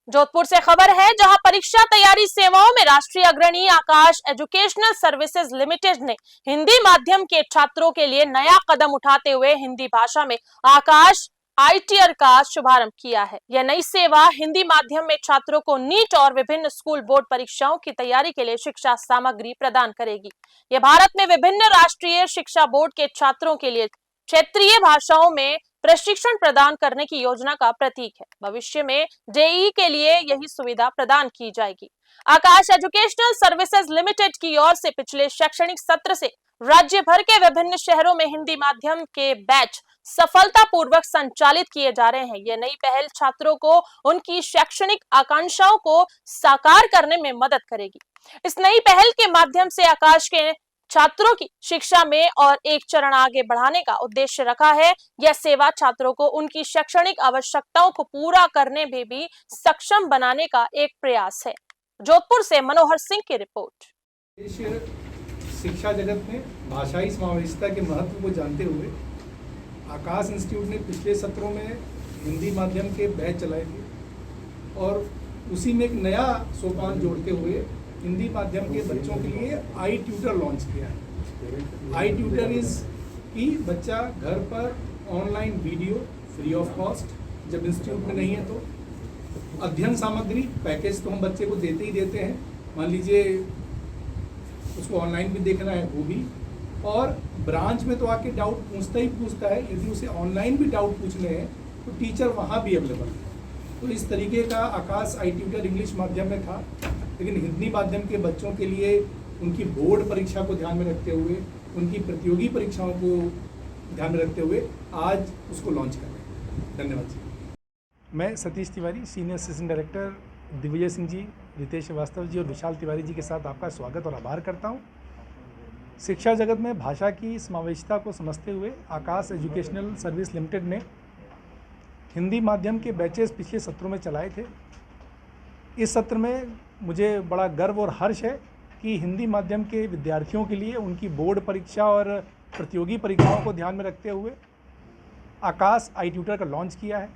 जोधपुर से खबर है, जहां परीक्षा तैयारी सेवाओं में राष्ट्रीय अग्रणी आकाश एजुकेशनल सर्विसेज लिमिटेड ने हिंदी माध्यम के छात्रों के लिए नया कदम उठाते हुए हिंदी भाषा में आकाश आईटीआर का शुभारंभ किया है। यह नई सेवा हिंदी माध्यम में छात्रों को नीट और विभिन्न स्कूल बोर्ड परीक्षाओं की तैयारी के लिए शिक्षा सामग्री प्रदान करेगी। यह भारत में विभिन्न राष्ट्रीय शिक्षा बोर्ड के छात्रों के लिए क्षेत्रीय भाषाओं में प्रशिक्षण प्रदान करने की योजना का प्रतीक है। भविष्य में जेईई के लिए यही सुविधा प्रदान की जाएगी। आकाश एजुकेशनल सर्विसेज लिमिटेड की ओर से पिछले शैक्षणिक सत्र से राज्य भर के विभिन्न शहरों में हिंदी माध्यम के बैच सफलतापूर्वक संचालित किए जा रहे हैं। यह नई पहल छात्रों को उनकी शैक्षणिक आकांक्षाओं को साकार करने में मदद करेगी। इस नई पहल के माध्यम से आकाश के छात्रों की शिक्षा में और एक चरण आगे बढ़ाने का उद्देश्य रखा है। यह सेवा छात्रों को उनकी शैक्षणिक आवश्यकताओं को पूरा करने में भी सक्षम बनाने का एक प्रयास है। जोधपुर से मनोहर सिंह की रिपोर्ट। शिक्षा जगत में भाषाई समावेशिता के महत्व को जानते हुए आकाश इंस्टीट्यूट ने पिछले सत्रों में हिंदी माध्यम के बैच चलाए थे और उसी में एक नया सोपान जोड़ते हुए हिंदी माध्यम के बच्चों के लिए आई ट्यूटर लॉन्च किया है। आई ट्यूटर इज कि बच्चा घर पर online video free of cost, जब इंस्टीट्यूट में नहीं है तो अध्ययन सामग्री पैकेज तो हम बच्चे को देते ही देते हैं, मान लीजिए उसको ऑनलाइन भी देखना है वो भी, और ब्रांच में तो आके डाउट पूछता ही पूछता है। यदि उसे ऑनलाइन भी डाउट पूछने हैं तो टीचर वहाँ भी अवेलेबल है। तो इस तरीके का आकाश आई ट्यूटर इंग्लिश माध्यम में था, लेकिन हिंदी माध्यम के बच्चों के लिए उनकी बोर्ड परीक्षा को ध्यान में रखते हुए, उनकी प्रतियोगी परीक्षाओं को ध्यान में रखते हुए आज उसको लॉन्च कर रहे हैं। धन्यवाद जी। मैं Satish Tiwari, senior assistant director, Digvijay Singh ji, Ritesh Srivastava ji और विशाल तिवारी जी के साथ आपका स्वागत और आभार करता हूँ। शिक्षा जगत में भाषा की समावेशिता को समझते हुए आकाश एजुकेशनल सर्विस लिमिटेड ने हिंदी माध्यम के बैचेस पिछले सत्रों में चलाए थे। इस सत्र में मुझे बड़ा गर्व और हर्ष है कि हिंदी माध्यम के विद्यार्थियों के लिए उनकी बोर्ड परीक्षा और प्रतियोगी परीक्षाओं को ध्यान में रखते हुए आकाश आई ट्यूटर का लॉन्च किया है,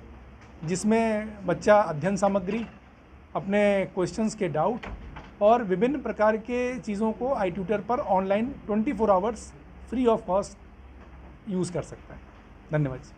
जिसमें बच्चा अध्ययन सामग्री, अपने क्वेश्चंस के डाउट और विभिन्न प्रकार के चीज़ों को आई ट्यूटर पर online 24 hours free of cost use कर सकता है। धन्यवाद।